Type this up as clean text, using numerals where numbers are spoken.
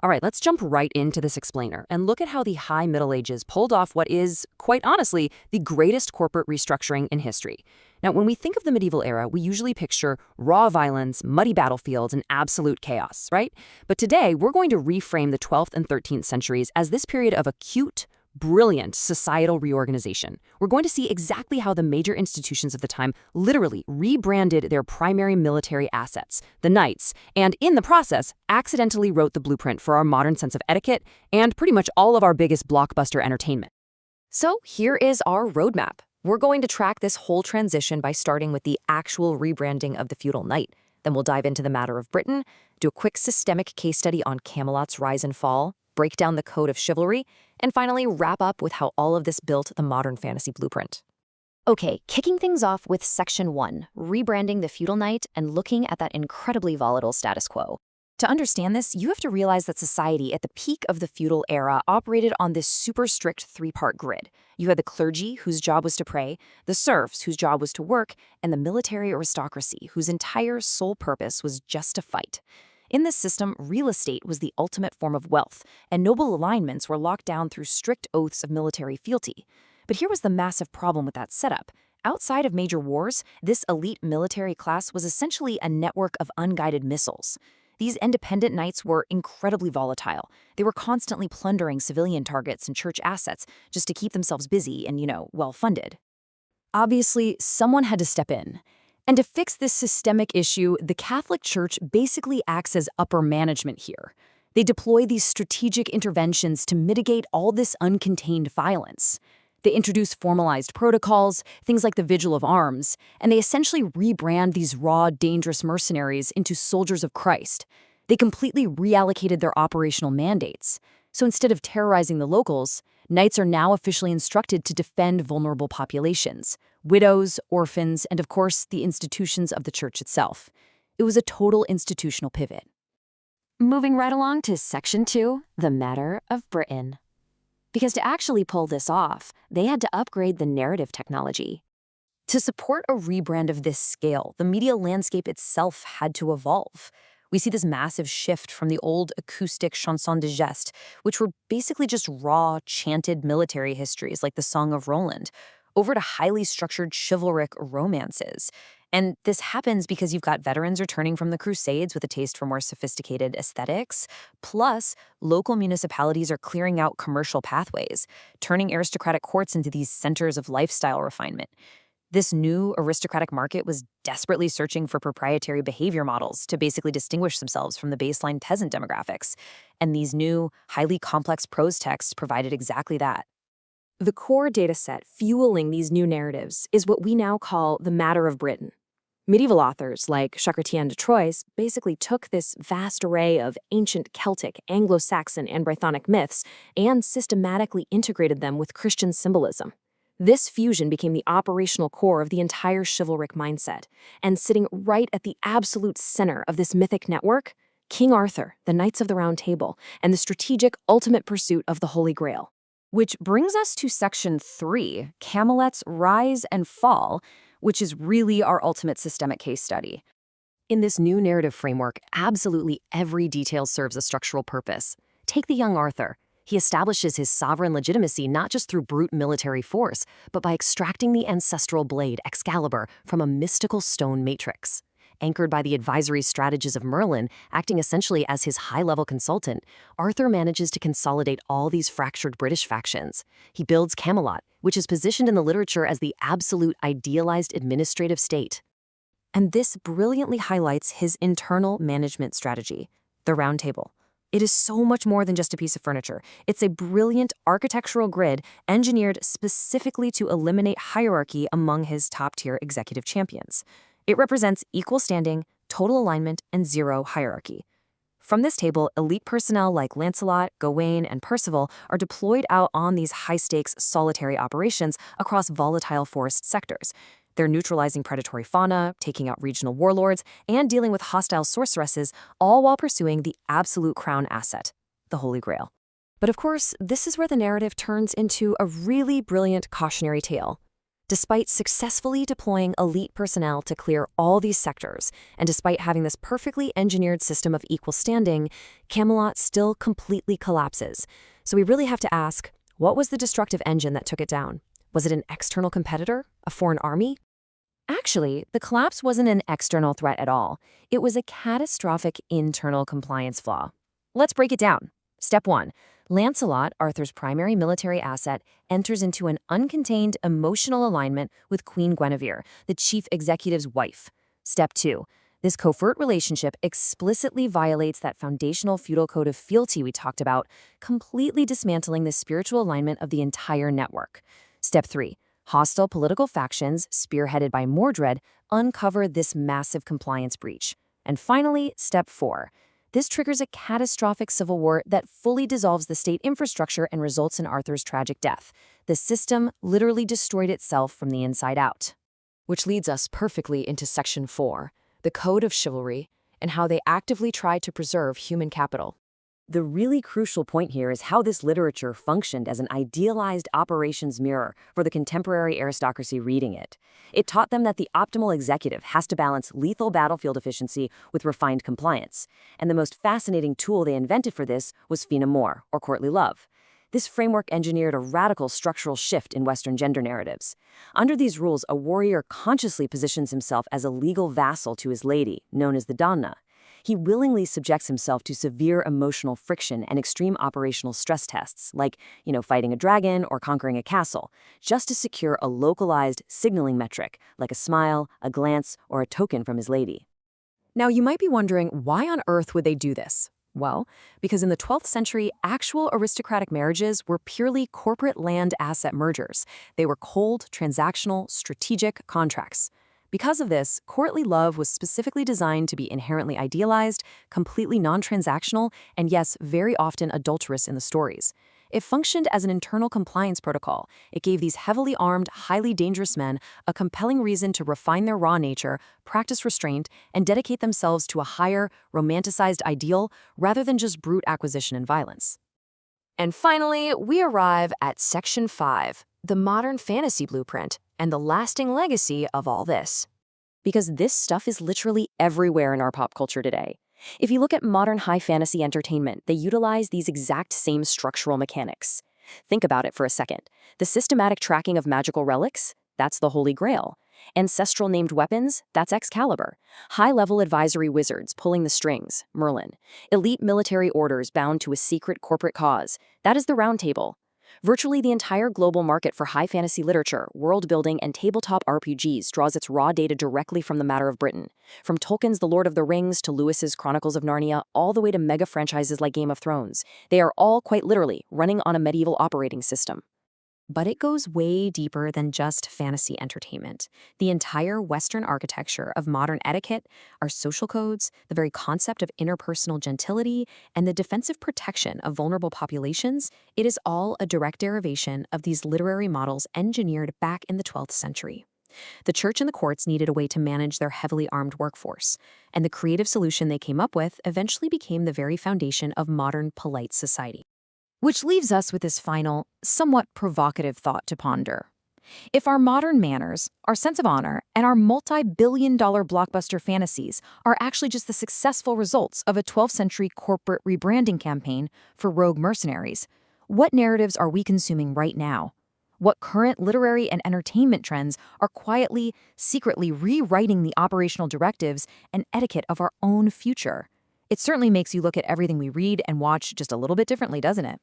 All right, let's jump right into this explainer and look at how the High Middle Ages pulled off what is, quite honestly, the greatest corporate restructuring in history. Now, when we think of the medieval era, we usually picture raw violence, muddy battlefields, and absolute chaos, right? But today, we're going to reframe the 12th and 13th centuries as this period of acute, brilliant societal reorganization. We're going to see exactly how the major institutions of the time literally rebranded their primary military assets, the knights, and in the process, accidentally wrote the blueprint for our modern sense of etiquette and pretty much all of our biggest blockbuster entertainment. So here is our roadmap. We're going to track this whole transition by starting with the actual rebranding of the feudal knight. Then we'll dive into the matter of Britain, do a quick systemic case study on Camelot's rise and fall, break down the code of chivalry, and finally wrap up with how all of this built the modern fantasy blueprint. Okay, kicking things off with Section 1, rebranding the feudal knight and looking at that incredibly volatile status quo. To understand this, you have to realize that society at the peak of the feudal era operated on this super strict three-part grid. You had the clergy, whose job was to pray, the serfs, whose job was to work, and the military aristocracy, whose entire sole purpose was just to fight. In this system, real estate was the ultimate form of wealth, and noble alignments were locked down through strict oaths of military fealty. But here was the massive problem with that setup. Outside of major wars, this elite military class was essentially a network of unguided missiles. These independent knights were incredibly volatile. They were constantly plundering civilian targets and church assets just to keep themselves busy and, well-funded. Obviously, someone had to step in. And to fix this systemic issue, the Catholic Church basically acts as upper management here. They deploy these strategic interventions to mitigate all this uncontained violence. They introduce formalized protocols, things like the Vigil of Arms, and they essentially rebrand these raw, dangerous mercenaries into soldiers of Christ. They completely reallocated their operational mandates. So instead of terrorizing the locals, knights are now officially instructed to defend vulnerable populations, widows, orphans, and of course, the institutions of the church itself. It was a total institutional pivot. Moving right along to Section 2, the matter of Britain. Because to actually pull this off, they had to upgrade the narrative technology. To support a rebrand of this scale, the media landscape itself had to evolve. We see this massive shift from the old acoustic chansons de geste, which were basically just raw, chanted military histories like the Song of Roland, over to highly structured chivalric romances. And this happens because you've got veterans returning from the Crusades with a taste for more sophisticated aesthetics, plus local municipalities are clearing out commercial pathways, turning aristocratic courts into these centers of lifestyle refinement. This new aristocratic market was desperately searching for proprietary behavior models to basically distinguish themselves from the baseline peasant demographics. And these new, highly complex prose texts provided exactly that. The core dataset fueling these new narratives is what we now call the matter of Britain. Medieval authors like Chateaubriand de Troyes basically took this vast array of ancient Celtic, Anglo-Saxon, and Brythonic myths and systematically integrated them with Christian symbolism. This fusion became the operational core of the entire chivalric mindset, and sitting right at the absolute center of this mythic network, King Arthur, the Knights of the Round Table, and the strategic ultimate pursuit of the Holy Grail. Which brings us to Section 3, Camelot's rise and fall, which is really our ultimate systemic case study. In this new narrative framework, absolutely every detail serves a structural purpose. Take the young Arthur. He establishes his sovereign legitimacy not just through brute military force, but by extracting the ancestral blade, Excalibur, from a mystical stone matrix. Anchored by the advisory strategies of Merlin, acting essentially as his high-level consultant, Arthur manages to consolidate all these fractured British factions. He builds Camelot, which is positioned in the literature as the absolute idealized administrative state. And this brilliantly highlights his internal management strategy, the Round Table. It is so much more than just a piece of furniture. It's a brilliant architectural grid engineered specifically to eliminate hierarchy among his top-tier executive champions. It represents equal standing, total alignment, and zero hierarchy. From this table, elite personnel like Lancelot, Gawain, and Percival are deployed out on these high-stakes solitary operations across volatile forest sectors. They're neutralizing predatory fauna, taking out regional warlords, and dealing with hostile sorceresses, all while pursuing the absolute crown asset, the Holy Grail. But of course, this is where the narrative turns into a really brilliant cautionary tale. Despite successfully deploying elite personnel to clear all these sectors, and despite having this perfectly engineered system of equal standing, Camelot still completely collapses. So we really have to ask, what was the destructive engine that took it down? Was it an external competitor? A foreign army? Actually, the collapse wasn't an external threat at all. It was a catastrophic internal compliance flaw. Let's break it down. Step 1. Lancelot, Arthur's primary military asset, enters into an uncontained emotional alignment with Queen Guinevere, the chief executive's wife. Step 2. This covert relationship explicitly violates that foundational feudal code of fealty we talked about, completely dismantling the spiritual alignment of the entire network. Step 3. Hostile political factions, spearheaded by Mordred, uncover this massive compliance breach. And finally, Step 4. This triggers a catastrophic civil war that fully dissolves the state infrastructure and results in Arthur's tragic death. The system literally destroyed itself from the inside out. Which leads us perfectly into Section 4, the Code of Chivalry, and how they actively tried to preserve human capital. The really crucial point here is how this literature functioned as an idealized operations mirror for the contemporary aristocracy reading it. It taught them that the optimal executive has to balance lethal battlefield efficiency with refined compliance. And the most fascinating tool they invented for this was fine amour, or courtly love. This framework engineered a radical structural shift in Western gender narratives. Under these rules, a warrior consciously positions himself as a legal vassal to his lady, known as the donna. He willingly subjects himself to severe emotional friction and extreme operational stress tests, like, fighting a dragon or conquering a castle, just to secure a localized signaling metric, like a smile, a glance, or a token from his lady. Now, you might be wondering, why on earth would they do this? Well, because in the 12th century, actual aristocratic marriages were purely corporate land asset mergers. They were cold, transactional, strategic contracts. Because of this, courtly love was specifically designed to be inherently idealized, completely non-transactional, and yes, very often adulterous in the stories. It functioned as an internal compliance protocol. It gave these heavily armed, highly dangerous men a compelling reason to refine their raw nature, practice restraint, and dedicate themselves to a higher, romanticized ideal rather than just brute acquisition and violence. And finally, we arrive at Section 5, the modern fantasy blueprint, and the lasting legacy of all this. Because this stuff is literally everywhere in our pop culture today. If you look at modern high fantasy entertainment, they utilize these exact same structural mechanics. Think about it for a second. The systematic tracking of magical relics? That's the Holy Grail. Ancestral named weapons? That's Excalibur. High-level advisory wizards pulling the strings? Merlin. Elite military orders bound to a secret corporate cause? That is the Round Table. Virtually the entire global market for high fantasy literature, world-building, and tabletop RPGs draws its raw data directly from the Matter of Britain. From Tolkien's The Lord of the Rings to Lewis's Chronicles of Narnia, all the way to mega franchises like Game of Thrones. They are all quite literally running on a medieval operating system. But it goes way deeper than just fantasy entertainment. The entire Western architecture of modern etiquette, our social codes, the very concept of interpersonal gentility, and the defensive protection of vulnerable populations, it is all a direct derivation of these literary models engineered back in the 12th century. The church and the courts needed a way to manage their heavily armed workforce, and the creative solution they came up with eventually became the very foundation of modern polite society. Which leaves us with this final, somewhat provocative thought to ponder. If our modern manners, our sense of honor, and our multi-billion-dollar blockbuster fantasies are actually just the successful results of a 12th century corporate rebranding campaign for rogue mercenaries, what narratives are we consuming right now? What current literary and entertainment trends are quietly, secretly rewriting the operational directives and etiquette of our own future? It certainly makes you look at everything we read and watch just a little bit differently, doesn't it?